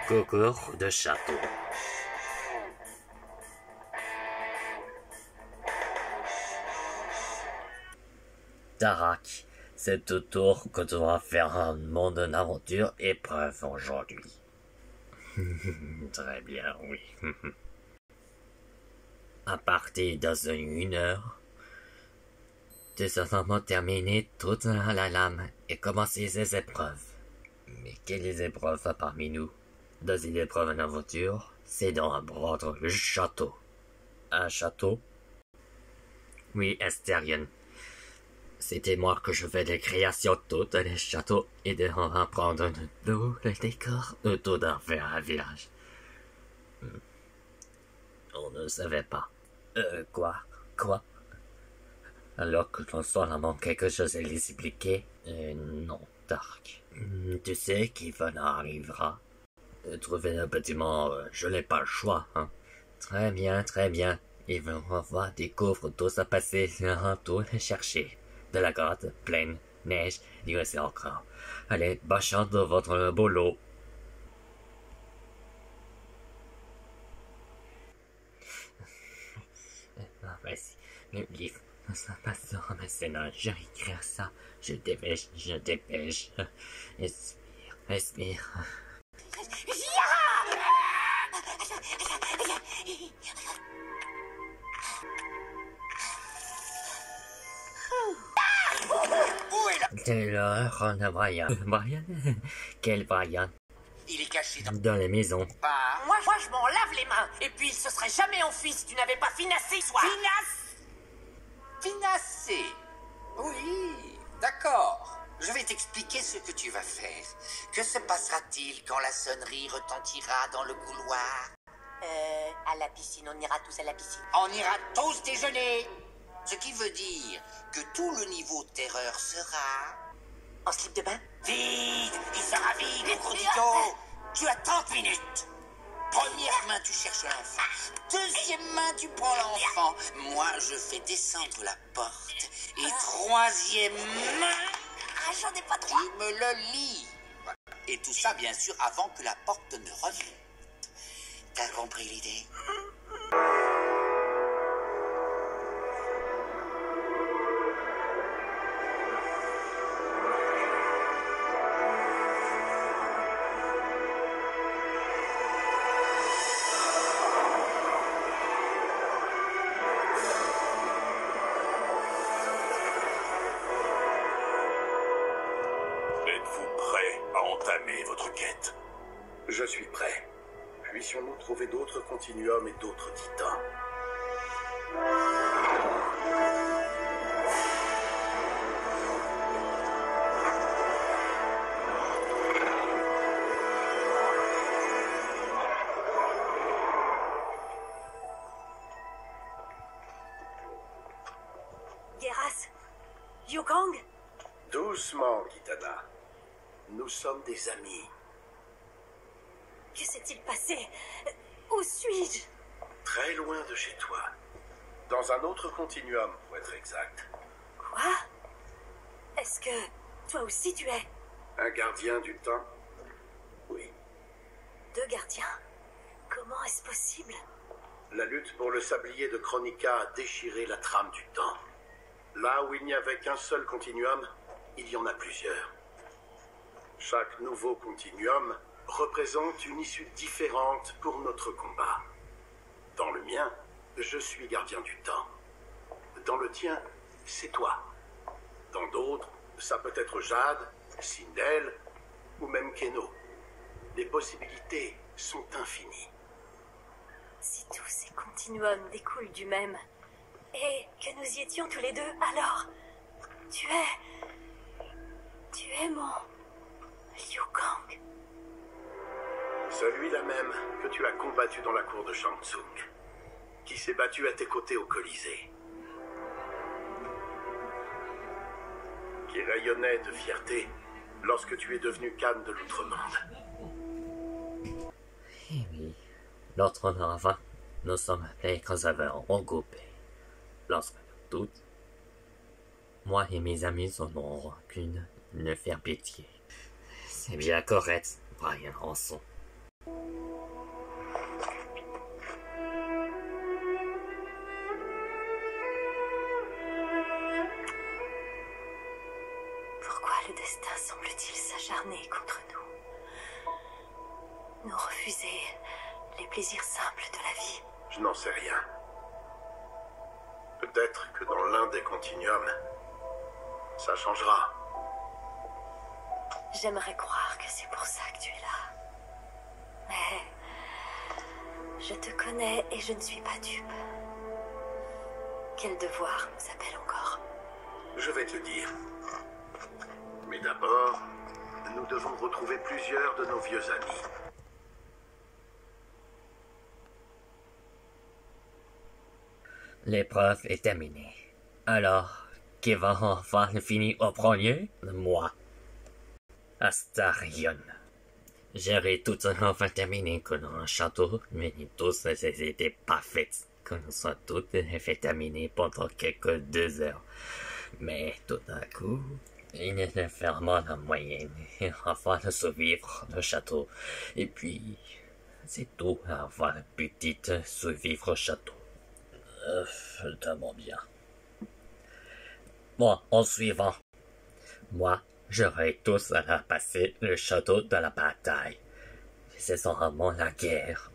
Concours de château. Tarak, c'est au tour que tu vas faire un monde d'aventure épreuve aujourd'hui. Très bien, oui. À partir de 1 heure, tu seras terminé toute la lame et commencer ces épreuves. Mais quelles épreuves parmi nous? Dans une épreuve d'aventure, c'est dans un bord le château. Un château? Oui, Astérion. C'était moi que je fais des créations toutes les châteaux et de reprendre tout le décor autour d'un village. On ne savait pas. Quoi? Alors que ton solament quelque chose à les expliquer? Non, Dark. Tu sais qu'il arrivera. Trouver le bâtiment, je n'ai pas le choix, hein. Très bien. Ils vont voir découvre tout ça passer, tout les chercher. De la grotte, plaine, neige, il reste encore. Allez, bonne chance de votre boulot. Vas-y, le livre, ça passe sur ma scène, je vais écrire ça. Je dépêche. Respire. C'est l'heure de Brian. Brian? Quel Brian? Il est caché Dans la maison. Moi, je m'en lave les mains. Et puis, il se serait jamais enfui si tu n'avais pas finassé, soit. Finassé? Oui, d'accord. Je vais t'expliquer ce que tu vas faire. Que se passera-t-il quand la sonnerie retentira dans le couloir? À la piscine, on ira tous à la piscine. On ira tous déjeuner. Ce qui veut dire que tout le niveau de terreur sera... En slip de bain? Vite! Il sera vide, mon gros Dito! Tu as 30 minutes! Première main, tu cherches l'enfant. Deuxième main, tu prends l'enfant. Moi, je fais descendre la porte. Et troisième main... Ah, j'en ai pas trois. Tu me le lis. Et tout ça, bien sûr, avant que la porte ne remonte. T'as compris l'idée? Êtes-vous prêt à entamer votre quête? Je suis prêt. Puissions-nous trouver d'autres continuums et d'autres titans? Geras? Yukong? Doucement, Kitana. Nous sommes des amis. Que s'est-il passé? Où suis-je? Très loin de chez toi. Dans un autre continuum, pour être exact. Quoi? Est-ce que toi aussi tu es Un gardien du temps? Oui. 2 gardiens? Comment est-ce possible? La lutte pour le sablier de Chronica a déchiré la trame du temps. Là où il n'y avait qu'un seul continuum, il y en a plusieurs. Chaque nouveau continuum représente une issue différente pour notre combat. Dans le mien, je suis gardien du temps. Dans le tien, c'est toi. Dans d'autres, ça peut être Jade, Sindel ou même Keno. Les possibilités sont infinies. Si tous ces continuums découlent du même, et que nous y étions tous les deux, alors tu es mon Liu Kang. Celui-là même que tu as combattu dans la cour de Shang Tsung, qui s'est battu à tes côtés au Colisée, qui rayonnait de fierté lorsque tu es devenu Khan de l'Outre-Monde. Eh oui, l'autre avant, nous sommes appelés quand nous avons regroupé. Lorsque toutes, moi et mes amis n'auront qu'une ne faire pitié. C'est bien correct, Brian Hanson. acharnés contre nous. Nous refuser les plaisirs simples de la vie. Je n'en sais rien. Peut-être que dans l'un des continuums, ça changera. J'aimerais croire que c'est pour ça que tu es là. Mais je te connais et je ne suis pas dupe. Quel devoir nous appelle encore? Je vais te dire. Mais d'abord, nous devons retrouver plusieurs de nos vieux amis. L'épreuve est terminée. Alors, qui va enfin finir au premier? Moi. Astarion. J'aurais tout enfin terminé que dans un château, mais tous étaient parfaits, que nous sommes tous fait terminer pendant quelques 2 heures. Mais tout d'un coup, il était vraiment la moyenne, afin de survivre le château. Et puis, c'est tout, avoir une petite survivre au château. Tellement bien. Bon, en suivant. Moi, j'aurais tous à passer le château de la bataille. C'est vraiment la guerre.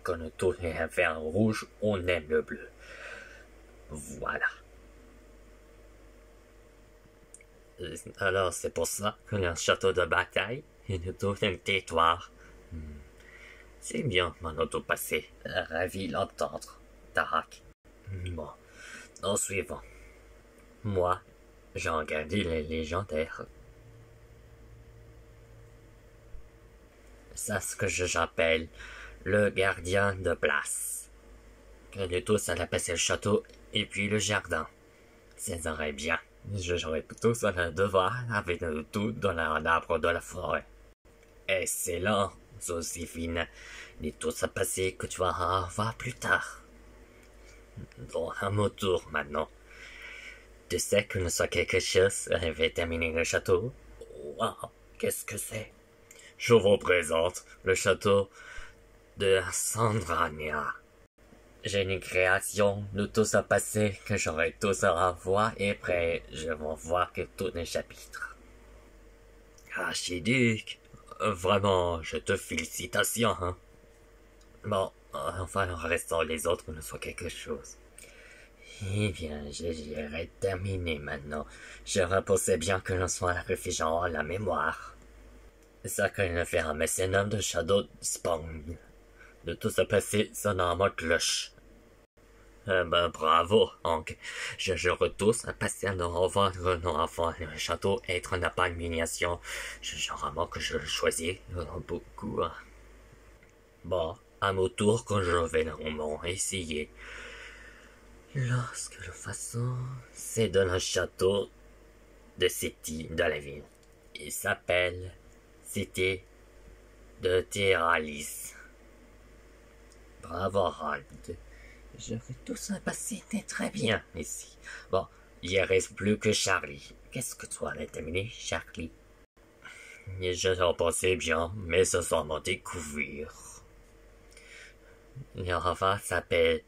Quand nous tous un vert rouge, on aime le bleu. Voilà. Alors, c'est pour ça que le château de bataille est tout un territoire. C'est bien, mon auto-passé. Ravi d'entendre, Tarak. Bon, en suivant. Moi, j'ai regardé les légendaires. C'est ce que j'appelle le gardien de place. Que nous tous allons passer le château et puis le jardin. Ça serait bien. J'aurais plutôt le devoir avec nous tous dans l'arbre de la forêt. Excellent, Joséphine. Les tout à passer que tu vas avoir plus tard. Bon, à mon tour maintenant. Tu sais que nous sommes quelque chose avait terminé le château? Wow, qu'est-ce que c'est? Je vous présente le château de Sandrania. J'ai une création de tout ça passé que j'aurai tous à revoir et après je vais voir que tous les chapitres. Archiduc, vraiment, je te félicitations, hein. Bon, enfin, en restant les autres ne soit quelque chose. Eh bien, j'irai terminer maintenant. Je repensais bien que l'on soit réfugiant à la mémoire. Ça que ne fait un mécénat de Shadow Spawn. De tout ce passé sonnant en cloche. Bravo, Hank. Je retourne à passer à revoir nos enfants le château être n'a pas de miniation. Généralement que je choisis beaucoup. Bon, à mon tour quand je vais normalement essayer. Lorsque le façon, c'est dans le château de City de la ville. Il s'appelle City de Tyralis. Bravo, Harold. Je vais tout ça passer très bien ici. Bon, il ne reste plus que Charlie. Qu'est-ce que tu as terminé, Charlie? Je en pensais bien, mais ce soir m'en découvrir. L'enfant s'appelle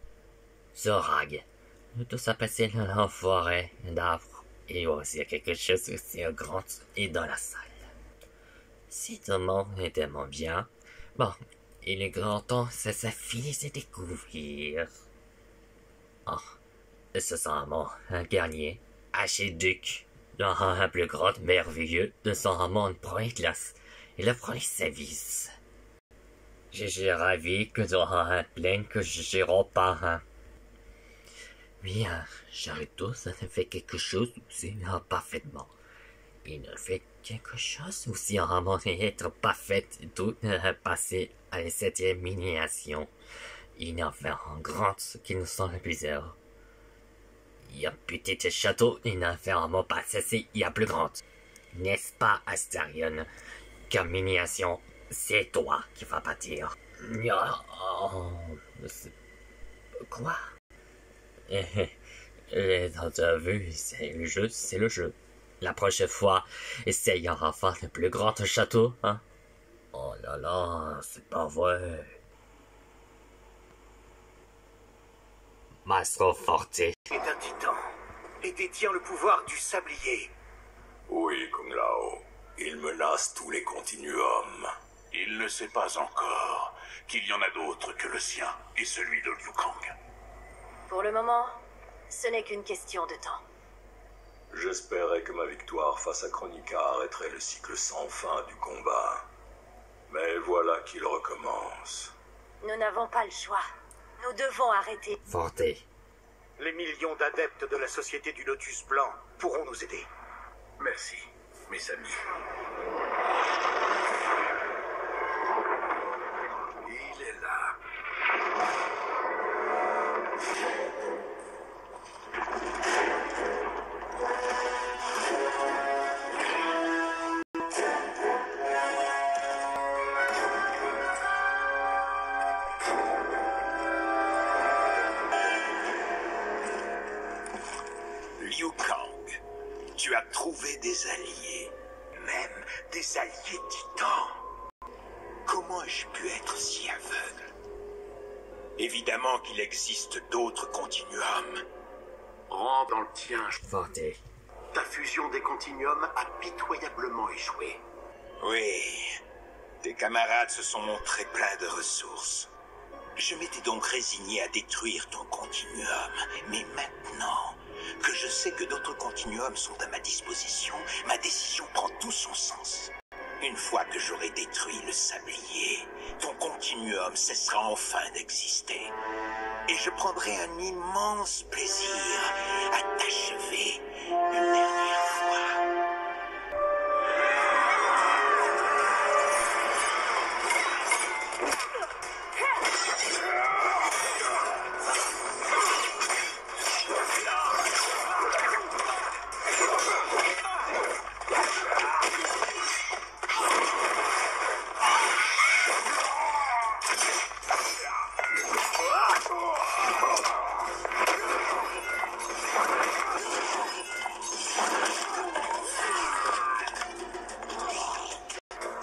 Zorag. Tout ça passé dans la forêt d'arbres. Et aussi quelque chose aussi grand et dans la salle. Si tout le monde est tellement bien, bon, il est grand temps que ça finisse de découvrir. Oh, ce sera un dernier, Archiduc, dans un plus grand merveilleux de son monde premier classe, et le premier service. Je suis ravi que tu auras un plein que je serai parrain. Bien, j'arrête tous, ça fait quelque chose aussi parfaitement. Il ne fait quelque chose aussi en vraiment être parfait et tout passer à la 7e miniation. Il y a fait un grand qui nous sont plusieurs. Il y a un petit château, il n'a fait vraiment pas ceci, il y a plus grand. N'est-ce pas, Astarion? Comme miniation, c'est toi qui vas partir. Quoi? T'as vu, c'est le jeu. La prochaine fois, essaye enfin le plus grand château, hein? Oh là là, c'est pas vrai. Mastro Forte. Est un titan et détient le pouvoir du sablier. Oui, Kung Lao. Il menace tous les continuums. Il ne sait pas encore qu'il y en a d'autres que le sien et celui de Liu Kang. Pour le moment, ce n'est qu'une question de temps. J'espérais que ma victoire face à Kronika arrêterait le cycle sans fin du combat. Mais voilà qu'il recommence. Nous n'avons pas le choix. Nous devons arrêter. Forte. Les millions d'adeptes de la Société du Lotus Blanc pourront nous aider. Merci, mes amis. Il est là. Liu Kang, tu as trouvé des alliés, même des alliés titans. Comment ai-je pu être si aveugle? Évidemment qu'il existe d'autres continuums. Rentre dans le tien. Forte. Ta fusion des continuums a pitoyablement échoué. Oui, tes camarades se sont montrés pleins de ressources. Je m'étais donc résigné à détruire ton continuum, mais maintenant que je sais que d'autres continuums sont à ma disposition, ma décision prend tout son sens. Une fois que j'aurai détruit le sablier, ton continuum cessera enfin d'exister. Et je prendrai un immense plaisir à t'achever une dernière fois.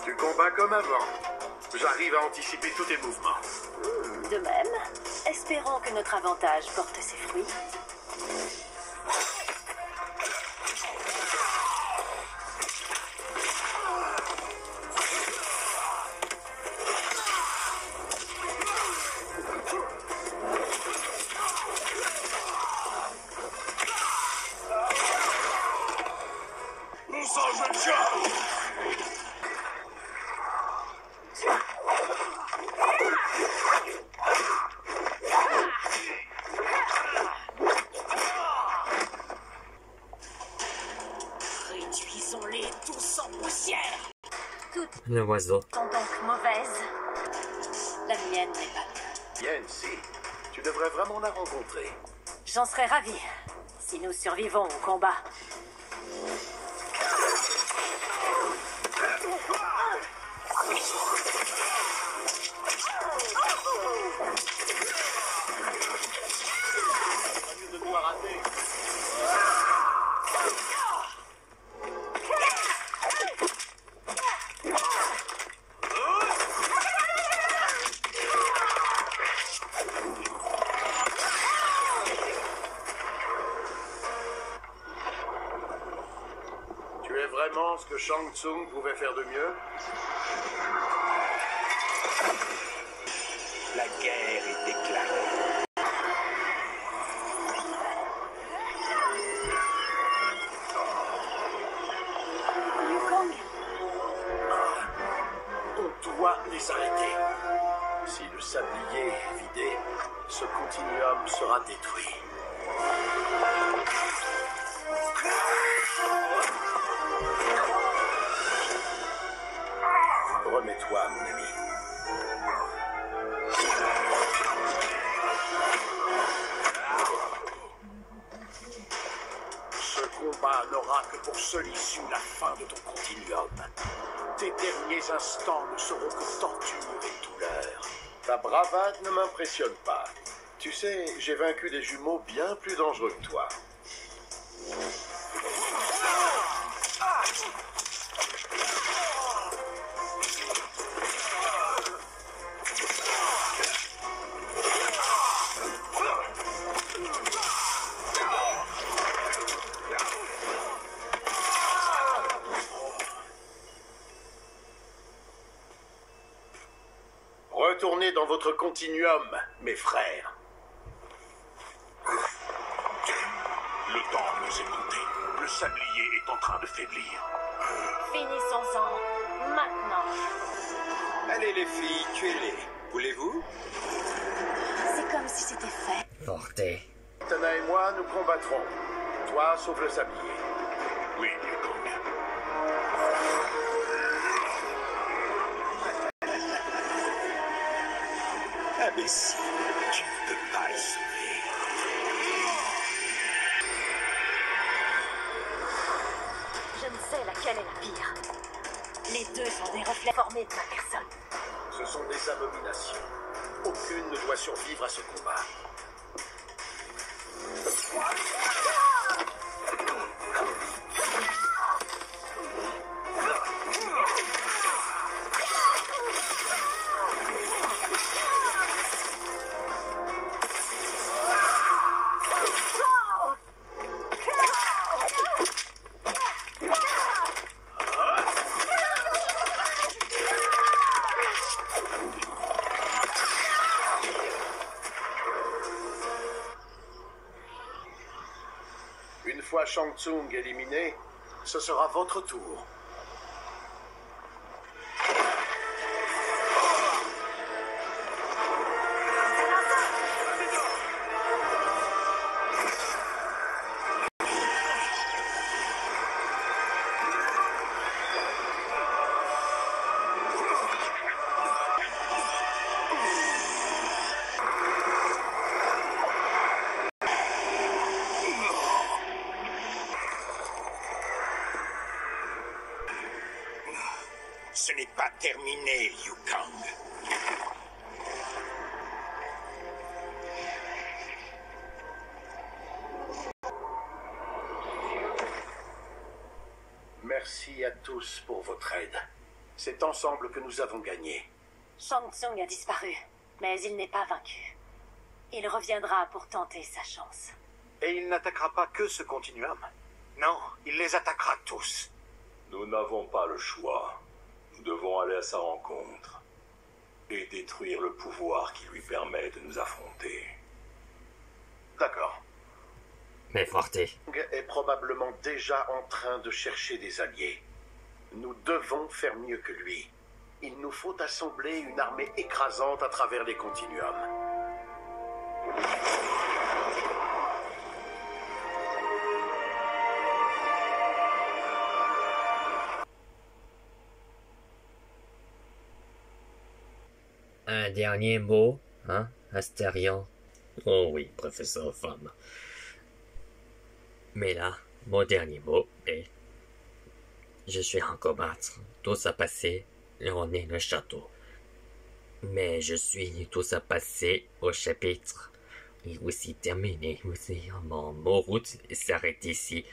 Tu combats comme avant. J'arrive à anticiper tous tes mouvements. De même, espérons que notre avantage porte ses fruits. Réduisons-les tous en poussière. Toutes Le oiseau. sont donc mauvaises. La mienne n'est pas. Yen, si. Tu devrais vraiment la rencontrer. J'en serais ravie si nous survivons au combat. Tu es vraiment ce que Shang Tsung pouvait faire de mieux? La guerre est déclarée. Liu Kang, On doit les arrêter. Si le sablier est vidé, ce continuum sera détruit. Remets-toi, mon ami. Ce combat n'aura que pour seule issue la fin de ton continuum. Tes derniers instants ne seront que torture et douleur. Ta bravade ne m'impressionne pas. Tu sais, j'ai vaincu des jumeaux bien plus dangereux que toi. Bienvenue dans votre continuum, mes frères. Le temps nous est compté. Le sablier est en train de faiblir. Finissons-en. Maintenant. Allez les filles, tuez-les. Voulez-vous? C'est comme si c'était fait. Forte. Tana et moi, nous combattrons. Toi, sauve le sablier. Oui, Yukong. Imbécile, tu ne peux pas le sauver. Je ne sais laquelle est la pire. Les deux sont des reflets formés de ma personne. Ce sont des abominations. Aucune ne doit survivre à ce combat. Une fois Shang Tsung éliminé, ce sera votre tour. Ce n'est pas terminé, Yukong. Merci à tous pour votre aide. C'est ensemble que nous avons gagné. Shang Tsung a disparu, mais il n'est pas vaincu. Il reviendra pour tenter sa chance. Et il n'attaquera pas que ce continuum. Non, il les attaquera tous. Nous n'avons pas le choix. Nous devons aller à sa rencontre et détruire le pouvoir qui lui permet de nous affronter. D'accord. Mais Forte. Shang est probablement déjà en train de chercher des alliés. Nous devons faire mieux que lui. Il nous faut assembler une armée écrasante à travers les continuums. Un dernier mot, hein, Astérion? Oh oui, professeur Femme. Mais là, mon dernier mot est... Je suis en combattre, tout ça passé, on est le château. Mais je suis tout ça passé au chapitre. Et aussi terminé, aussi mon route s'arrête ici,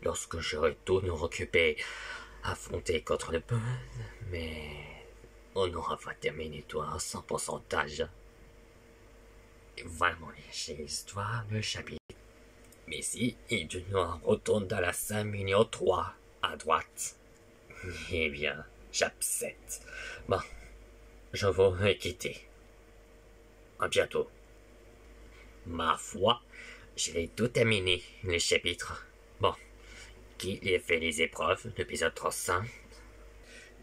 lorsque je retourne occuper, affronter contre le peuple, mais... On aura pas terminé tout en 100%. Vraiment léger histoire, le chapitre. Mais si, et tu nous retourne dans la 5 3 à droite. Eh bien, j'accepte. Bon, je vais vous quitter. À bientôt. Ma foi, je l'ai tout terminé, le chapitre. Bon, qui a fait les épreuves, l'épisode 35?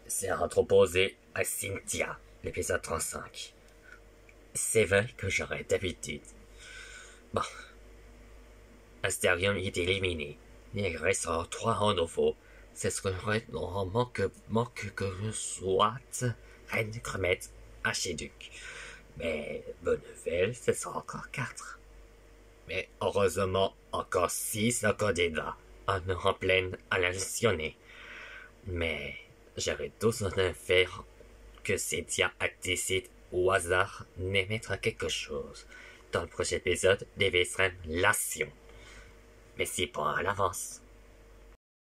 C'est entreposé à Cynthia, l'épisode 35. C'est vrai que j'aurais d'habitude. Bon. Astérion est éliminé. Il reste 3 en nouveau. C'est ce que manque que je sois Reine Cremette, Archiduc. Mais bonne nouvelle, ce sera encore 4. Mais heureusement, encore 6 candidats en pleine à l'additionner. Mais j'aurais tous en faire que Cynthia a décidé au hasard d'émettre quelque chose. Dans le prochain épisode, des Vestrems Lation. Merci pour l'avance.